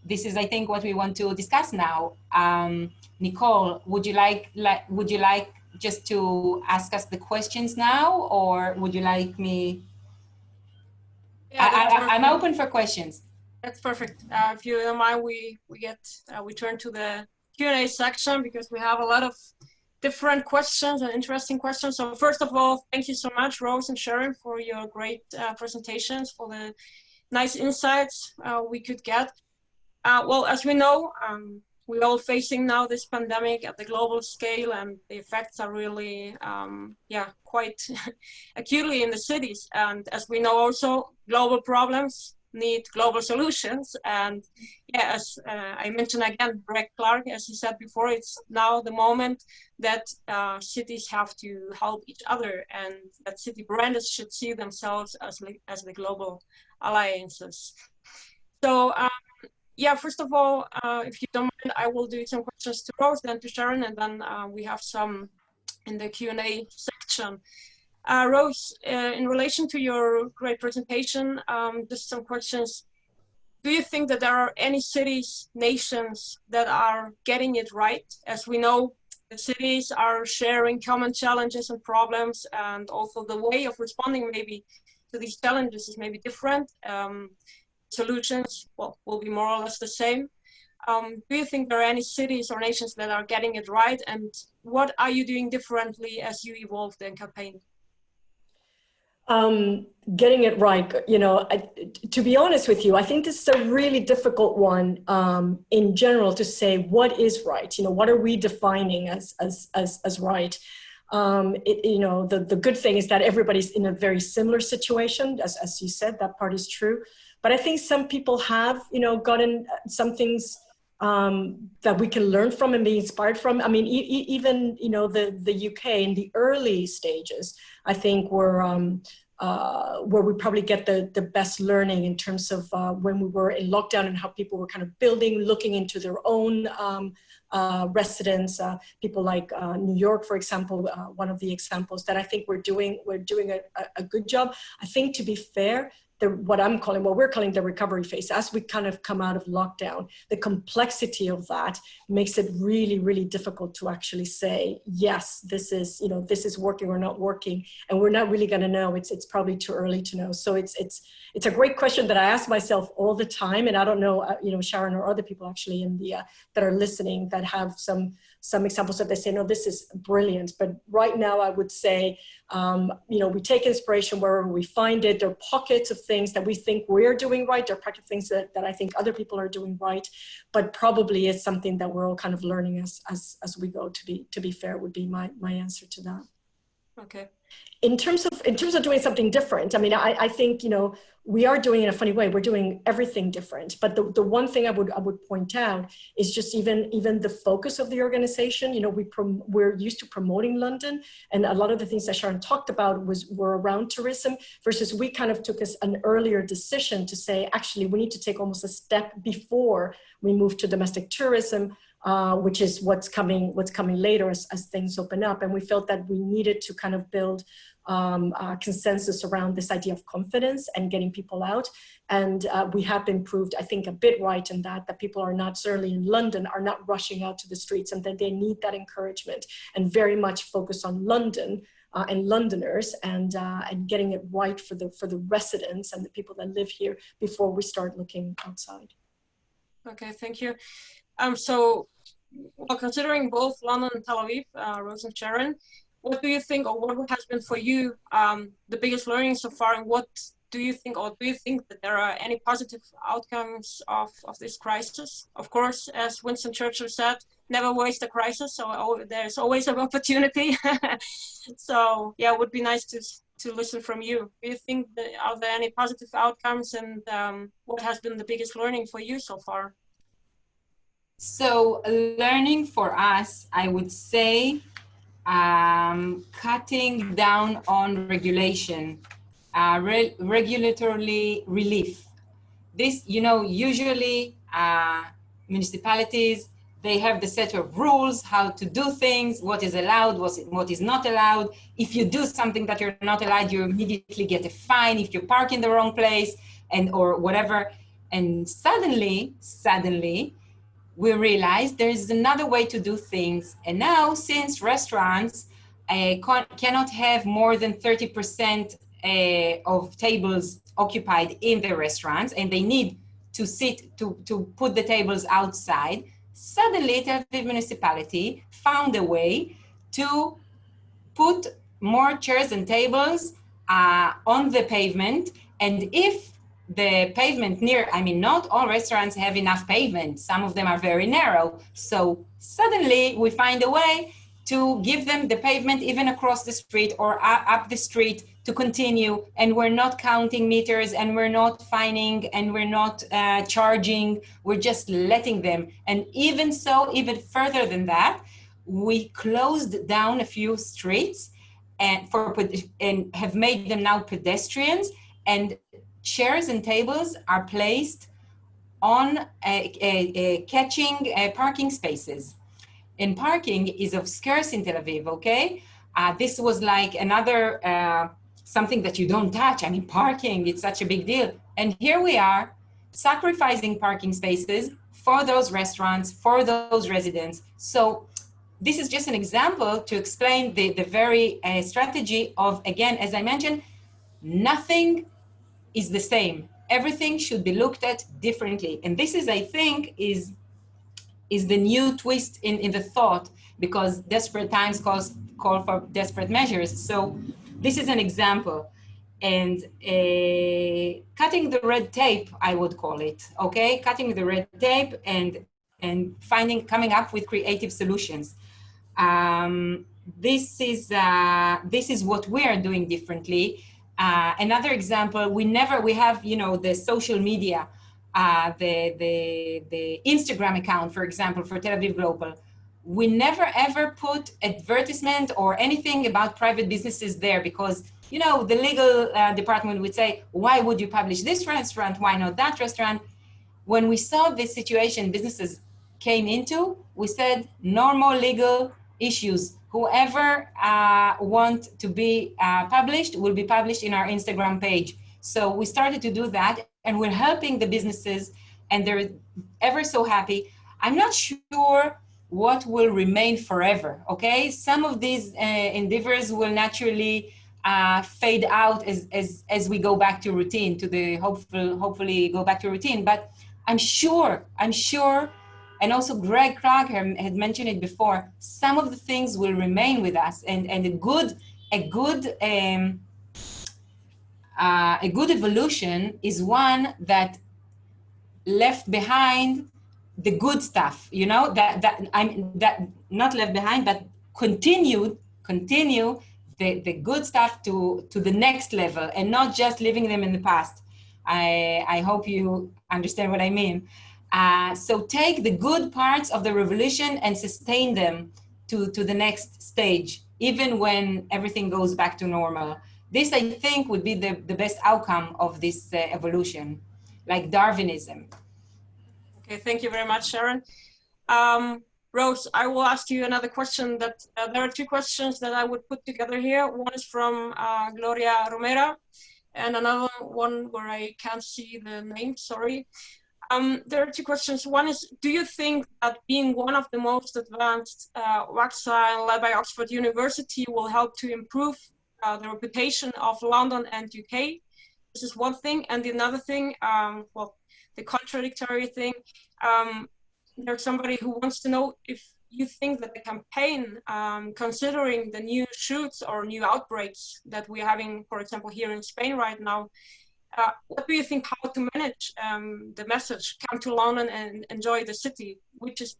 Speaker 3: this is, I think, what we want to discuss now. Nicole, would you like just to ask us the questions now, or would you like me?
Speaker 1: Yeah,
Speaker 3: I'm open for questions.
Speaker 1: That's perfect. If you don't mind, we turn to the Q&A section, because we have a lot of different questions and interesting questions. So first of all, thank you so much, Rose and Sharon, for your great presentations, for the nice insights we could get. Well, as we know, we're all facing now this pandemic at the global scale, and the effects are really, quite acutely in the cities. And as we know also, global problems need global solutions. And yeah, as I mentioned again, Greg Clark, as he said before, it's now the moment that cities have to help each other, and that city brands should see themselves as the global alliances. So yeah, first of all, if you don't mind, I will do some questions to Rose, then to Sharon, and then we have some in the Q&A section. Rose, in relation to your great presentation, just some questions. Do you think that there are any cities, nations that are getting it right? As we know, the cities are sharing common challenges and problems, and also the way of responding maybe to these challenges is maybe different. Solutions, well, will be more or less the same. Do you think there are any cities or nations that are getting it right? And what are you doing differently as you evolve the campaign?
Speaker 2: Getting it right, you know, to be honest with you, I think this is a really difficult one in general to say what is right. You know, what are we defining as right? You know, the good thing is that everybody's in a very similar situation, as you said, that part is true. But I think some people have, you know, gotten some things that we can learn from and be inspired from. I mean, even, you know, the UK in the early stages, I think where we probably get the best learning in terms of when we were in lockdown and how people were kind of looking into their own residents. People like New York, for example, one of the examples that I think we're doing a good job. I think, to be fair, what we're calling the recovery phase, as we kind of come out of lockdown, the complexity of that makes it really, really difficult to actually say, yes, this is working or not working. And we're not really going to know. It's probably too early to know. So it's a great question that I ask myself all the time. And I don't know, you know, Sharon or other people actually that are listening that have some some examples that they say, no, this is brilliant. But right now I would say, we take inspiration wherever we find it. There are pockets of things that we think we're doing right. There are pockets of things that I think other people are doing right, but probably it's something that we're all kind of learning as we go, to be fair, would be my answer to that.
Speaker 1: Okay.
Speaker 2: In terms of doing something different, I mean, I think, we are doing it in a funny way. We're doing everything different. But the one thing I would point out is just even the focus of the organization. We're used to promoting London, and a lot of the things that Sharon talked about were around tourism, versus we kind of took an earlier decision to say, actually, we need to take almost a step before we move to domestic tourism, which is what's coming later as things open up. And we felt that we needed to kind of build consensus around this idea of confidence and getting people out. And we have been proved, I think, a bit right in that people are not, certainly in London, are not rushing out to the streets, and that they need that encouragement and very much focus on London and Londoners, and getting it right for the residents and the people that live here before we start looking outside.
Speaker 1: Okay, thank you. So, well, considering both London and Tel Aviv, Rose and Sharon, what do you think, or what has been for you the biggest learning so far, and what do you think, or do you think that there are any positive outcomes of this crisis? Of course, as Winston Churchill said, never waste a crisis, so there's always an opportunity. So, yeah, it would be nice to listen from you. Do you think are there any positive outcomes, and what has been the biggest learning for you so far?
Speaker 3: So learning for us, I would say, cutting down on regulation, regulatory relief. This, usually municipalities, they have the set of rules, how to do things, what is allowed, what is not allowed. If you do something that you're not allowed, you immediately get a fine if you park in the wrong place or whatever. And suddenly, we realized there is another way to do things. And now, since restaurants cannot have more than 30% of tables occupied in the restaurants, and they need to put the tables outside, suddenly Tel Aviv municipality found a way to put more chairs and tables on the pavement. And if the pavement not all restaurants have enough pavement. Some of them are very narrow. So suddenly we find a way to give them the pavement even across the street or up the street to continue. And we're not counting meters, and we're not fining, and we're not charging. We're just letting them. And even further than that, we closed down a few streets and have made them now pedestrians, and chairs and tables are placed on catching parking spaces. And parking is of scarce in Tel Aviv, okay? This was like another, something that you don't touch. I mean, parking, it's such a big deal. And here we are sacrificing parking spaces for those restaurants, for those residents. So this is just an example to explain the very strategy of, again, as I mentioned, nothing is the same. Everything should be looked at differently. And this is, I think, is the new twist in the thought, because desperate times call for desperate measures. So this is an example. And cutting the red tape, I would call it, okay? Cutting the red tape and coming up with creative solutions. This is what we are doing differently. Another example, we have, the social media, the Instagram account, for example, for Tel-Aviv Global. We never ever put advertisement or anything about private businesses there, because, the legal department would say, why would you publish this restaurant? Why not that restaurant? When we saw this situation businesses came into, we said, normal legal issues. Whoever want to be published will be published in our Instagram page. So we started to do that, and we're helping the businesses, and they're ever so happy. I'm not sure what will remain forever, okay? Some of these endeavors will naturally fade out as we go back to routine, hopefully go back to routine. But I'm sure And also Greg Krager had mentioned it before, some of the things will remain with us, and a good evolution is one that left behind the good stuff, you know, that not left behind, but continue the good stuff to the next level, and not just leaving them in the past. I hope you understand what I mean. So take the good parts of the revolution and sustain them to the next stage, even when everything goes back to normal. This, I think, would be the best outcome of this evolution, like Darwinism.
Speaker 1: Okay, thank you very much, Sharon. Rose, I will ask you another question. That there are two questions that I would put together here. One is from Gloria Romero, and another one where I can't see the name, sorry. There are two questions. One is, do you think that being one of the most advanced vaccine led by Oxford University will help to improve the reputation of London and UK? This is one thing. And another thing, well, the contradictory thing, there's somebody who wants to know if you think that the campaign, considering the new shoots or new outbreaks that we're having, for example, here in Spain right now, what do you think how to manage the message, come to London and enjoy the city, which is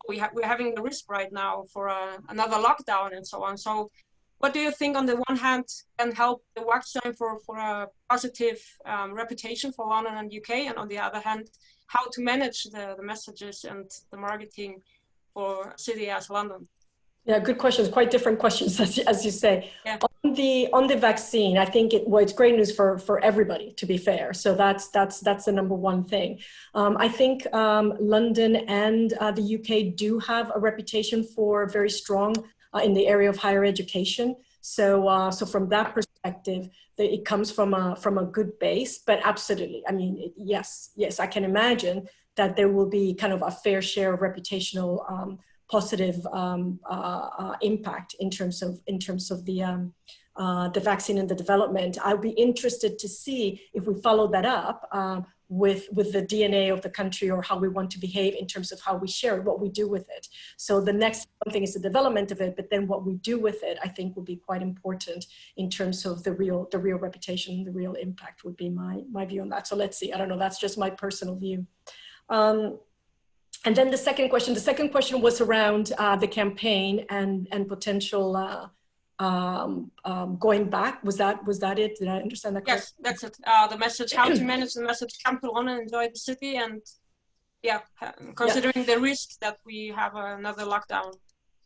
Speaker 1: we're having the risk right now for another lockdown and so on. So what do you think on the one hand can help the vaccine for a positive reputation for London and UK, and on the other hand, how to manage the messages and the marketing for a city as London?
Speaker 2: Yeah, good questions. Quite different questions, as you say.
Speaker 1: Yeah.
Speaker 2: On the vaccine, I think it's great news for everybody, to be fair. So that's the number one thing. I think London and the UK do have a reputation for very strong in the area of higher education. So from that perspective, it comes from a good base. But absolutely, I mean, yes, I can imagine that there will be kind of a fair share of reputational positive impact in terms of the vaccine and the development. I'll be interested to see if we follow that up with the DNA of the country, or how we want to behave in terms of how we share it, what we do with it. So the next thing is the development of it, but then what we do with it, I think, will be quite important in terms of the real reputation, the real impact would be my view on that. So let's see. I don't know. That's just my personal view. And then the second question was around the campaign and potential going back. Was that it? Did I understand that correctly?
Speaker 1: Yes, that's it. The message, how to manage the message, come to London, enjoy the city, and yeah, considering the risk that we have another lockdown.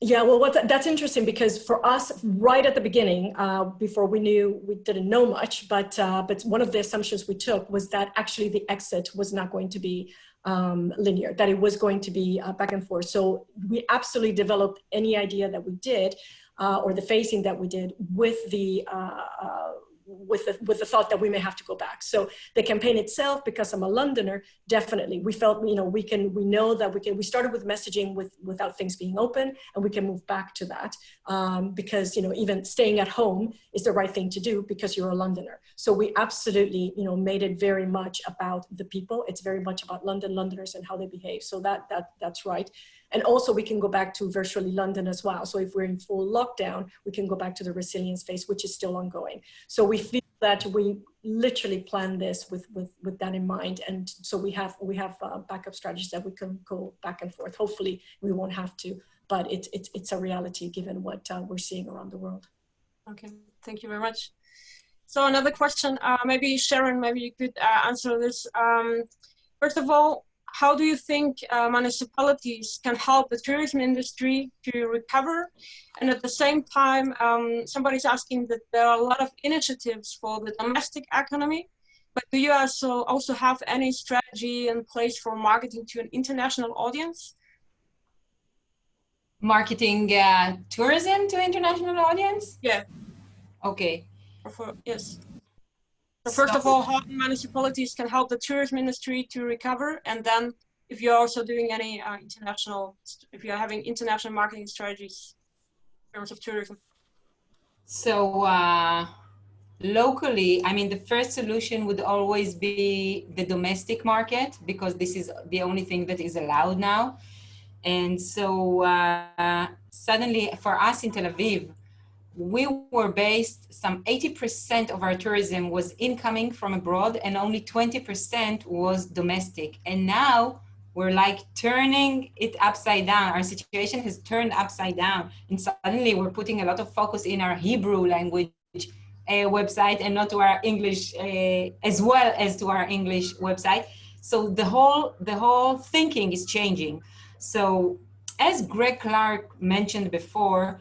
Speaker 2: Yeah, well, that's interesting, because for us, right at the beginning, before we didn't know much, but one of the assumptions we took was that actually the exit was not going to be linear, that it was going to be back and forth. So we absolutely developed any idea that we did, or the phasing that we did, with the thought that we may have to go back. So the campaign itself, because I'm a Londoner, definitely we felt, we know that we started with messaging without things being open, and we can move back to that, because even staying at home is the right thing to do because you're a Londoner. So we absolutely made it very much about the people. It's very much about Londoners and how they behave. So that's right. And also we can go back to virtually London as well. So if we're in full lockdown, we can go back to the resilience phase, which is still ongoing. So we feel that we literally planned this with that in mind. And so we have backup strategies that we can go back and forth. Hopefully we won't have to, but it's a reality given what we're seeing around the world.
Speaker 1: Okay, thank you very much. So another question, maybe Sharon, maybe you could answer this. First of all, how do you think municipalities can help the tourism industry to recover? And at the same time, somebody's asking that there are a lot of initiatives for the domestic economy, but do you also have any strategy in place for marketing to an international audience?
Speaker 3: Marketing tourism to international audience?
Speaker 1: Yeah.
Speaker 3: Okay.
Speaker 1: Yes. So first of all, how municipalities can help the tourism industry to recover, and then if you're also doing any if you're having international marketing strategies in terms of tourism.
Speaker 3: So locally, I mean, the first solution would always be the domestic market, because this is the only thing that is allowed now. And so suddenly for us in Tel Aviv, we were based, some 80% of our tourism was incoming from abroad and only 20% was domestic. And now we're like turning it upside down. Our situation has turned upside down. And suddenly we're putting a lot of focus in our Hebrew language website and not to our English, as well as to our English website. So the whole thinking is changing. So as Greg Clark mentioned before,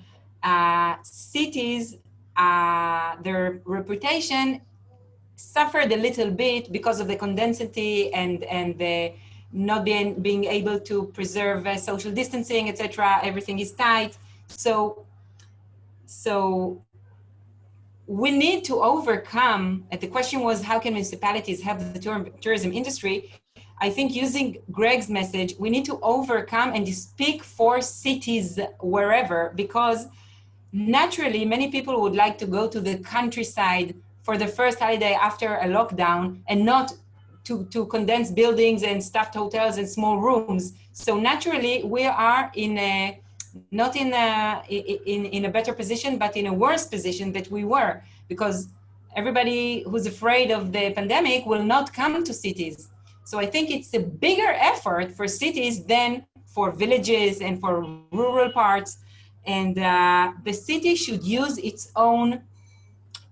Speaker 3: cities, their reputation suffered a little bit because of the condensity and the not being able to preserve social distancing, etc. Everything is tight. So we need to overcome, and the question was, how can municipalities help the tourism industry? I think using Greg's message, we need to overcome and speak for cities wherever, because naturally, many people would like to go to the countryside for the first holiday after a lockdown and not to condense buildings and stuffed hotels and small rooms. So naturally, we are not in a better position, but in a worse position that we were, because everybody who's afraid of the pandemic will not come to cities. So I think it's a bigger effort for cities than for villages and for rural parts. And the city should use its own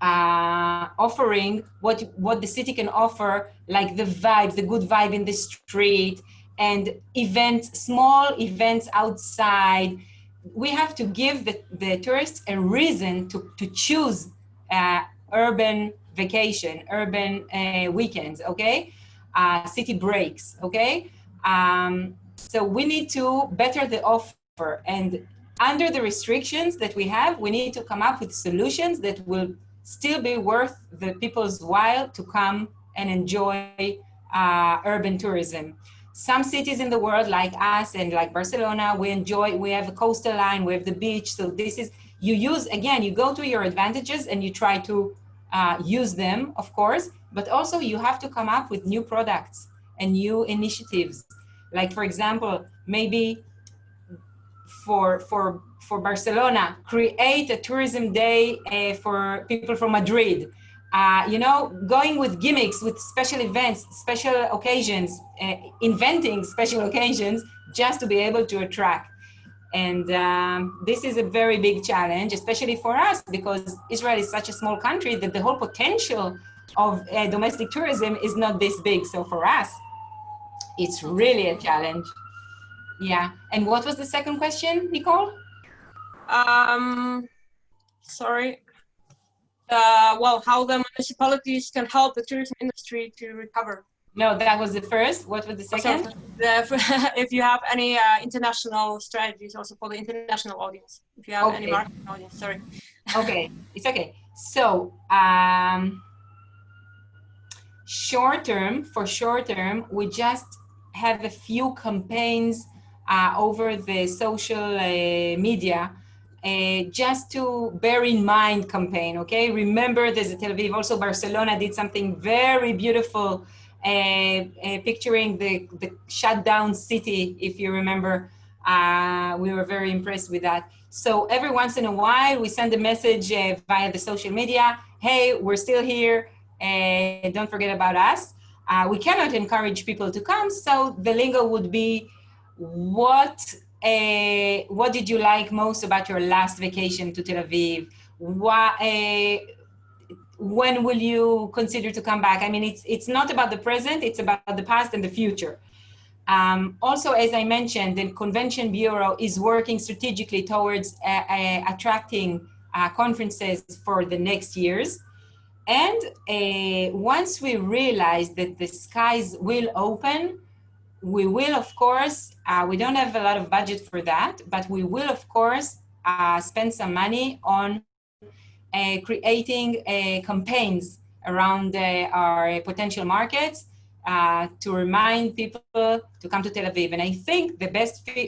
Speaker 3: offering, what the city can offer, like the vibe, the good vibe in the street, and events, small events outside. We have to give the tourists a reason to choose urban vacation, urban weekends, okay? City breaks, okay? So we need to better the offer, and under the restrictions that we have, we need to come up with solutions that will still be worth the people's while to come and enjoy urban tourism. Some cities in the world, like us and like Barcelona, we have a coastal line, we have the beach. So this is, you go to your advantages and you try to use them, of course, but also you have to come up with new products and new initiatives. Like, for example, maybe for Barcelona, create a tourism day for people from Madrid. Going with gimmicks, with special events, special occasions, inventing special occasions just to be able to attract. And this is a very big challenge, especially for us, because Israel is such a small country that the whole potential of domestic tourism is not this big. So for us, it's really a challenge. Yeah. And what was the second question, Nicole?
Speaker 1: Sorry. Well, how the municipalities can help the tourism industry to recover.
Speaker 3: No, that was the first. What was the second?
Speaker 1: So, if you have any international strategies also for the international audience, if you have any marketing audience, sorry.
Speaker 3: Okay, it's okay. So, short term, we just have a few campaigns over the social media, just to bear in mind campaign, okay? Remember, there's a Tel Aviv, also Barcelona did something very beautiful, picturing the shut down city, if you remember. We were very impressed with that. So every once in a while, we send a message via the social media, hey, we're still here, don't forget about us. We cannot encourage people to come, so the lingo would be, what did you like most about your last vacation to Tel Aviv? When will you consider to come back? I mean, it's not about the present, it's about the past and the future. Also, as I mentioned, the Convention Bureau is working strategically towards attracting conferences for the next years. And once we realize that the skies will open, we will, of course, we don't have a lot of budget for that, but we will, of course, spend some money on creating campaigns around our potential markets to remind people to come to Tel Aviv. And I think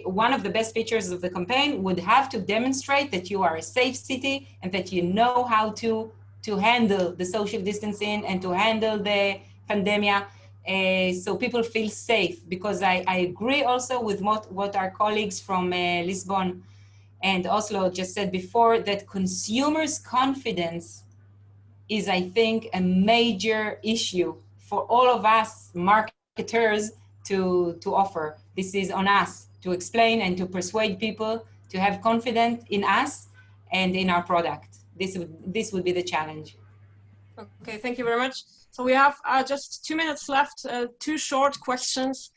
Speaker 3: one of the best features of the campaign would have to demonstrate that you are a safe city and that you know how to to handle the social distancing and to handle the pandemic, so people feel safe. Because I agree also with what our colleagues from Lisbon and Oslo just said before, that consumers' confidence is, I think, a major issue for all of us marketers to offer. This is on us to explain and to persuade people to have confidence in us and in our product. This would be the challenge.
Speaker 1: Okay, thank you very much. So we have just 2 minutes left, 2 short questions.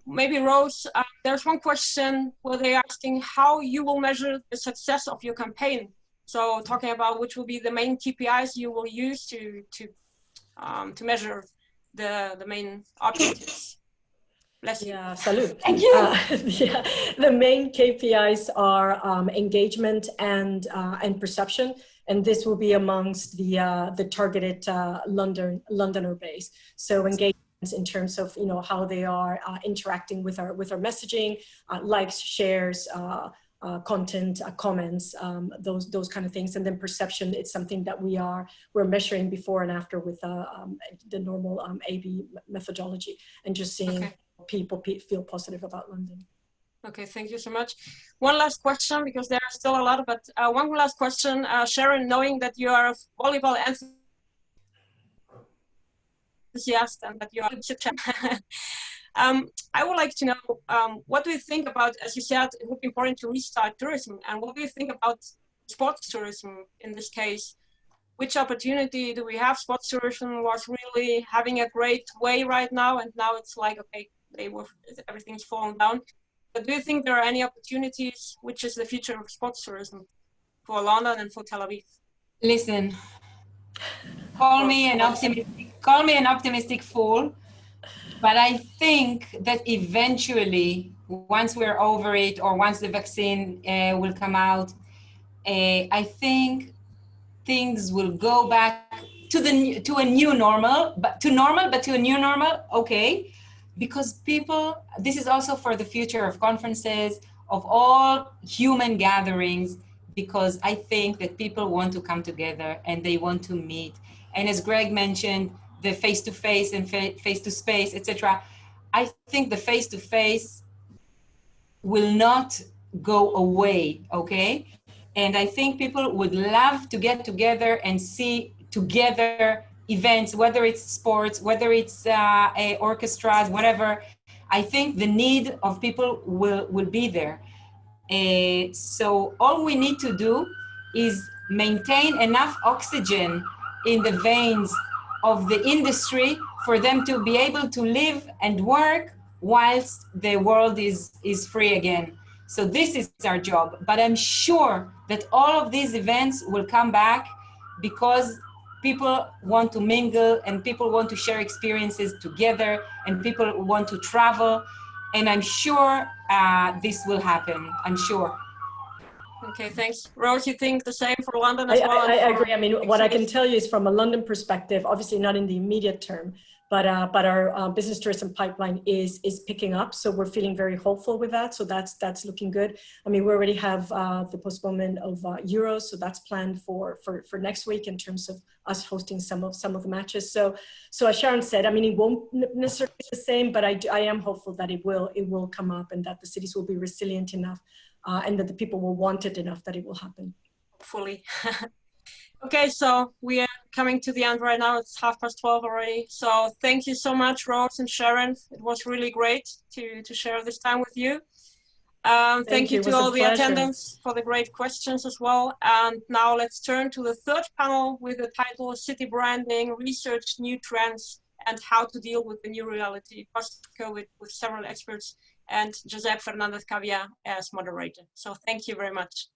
Speaker 1: Maybe Rose, there's one question where they're asking how you will measure the success of your campaign. So talking about which will be the main KPIs you will use to measure the main objectives. Bless you.
Speaker 2: Yeah, salute.
Speaker 3: Thank you.
Speaker 2: Yeah, the main KPIs are engagement and perception, and this will be amongst the targeted Londoner base. So engagement in terms of how they are interacting with our messaging, likes, shares, content, comments, those kind of things. And then perception, it's something that we're measuring before and after with the normal A/B methodology, and just seeing people feel positive about London.
Speaker 1: Okay, thank you so much. One last question, because there are still a lot, but one last question. Sharon, knowing that you are a volleyball enthusiast and that you are I would like to know, what do you think about, as you said, it would be important to restart tourism, and what do you think about sports tourism in this case? Which opportunity do we have? Sports tourism was really having a great way right now, and now it's like, okay, everything's fallen down. But do you think there are any opportunities? Which is the future of sports tourism for London and for Tel Aviv?
Speaker 3: Listen, call me an optimistic fool, but I think that eventually, once we're over it, or once the vaccine will come out, I think things will go back to a new normal, but to a new normal, okay. Because people, this is also for the future of conferences, of all human gatherings, because I think that people want to come together and they want to meet. And as Greg mentioned, the face-to-face and face-to-space, etc. I think the face-to-face will not go away, okay? And I think people would love to get together and see together events, whether it's sports, whether it's orchestras, whatever. I think the need of people will be there. So all we need to do is maintain enough oxygen in the veins of the industry for them to be able to live and work whilst the world is free again. So this is our job. But I'm sure that all of these events will come back because people want to mingle and people want to share experiences together and people want to travel. And I'm sure this will happen, I'm sure.
Speaker 1: Okay, thanks. Rose, you think the same for London as well?
Speaker 2: I agree. I mean, what I can tell you is from a London perspective, obviously not in the immediate term, but our business tourism pipeline is picking up. So we're feeling very hopeful with that. So that's looking good. I mean, we already have the postponement of Euros. So that's planned for next week in terms of us hosting some of the matches. So as Sharon said, I mean, it won't necessarily be the same, but I am hopeful that it will come up and that the cities will be resilient enough and that the people will want it enough that it will happen.
Speaker 1: Hopefully. Okay, so we are coming to the end right now. It's 12:30 already. So thank you so much, Rose and Sharon. It was really great to share this time with you. Thank you to all the attendants for the great questions as well. And now let's turn to the third panel with the title City Branding, Research, New Trends, and How to Deal with the New Reality Post-COVID, with several experts and Josep Fernandez Cavia as moderator. So thank you very much.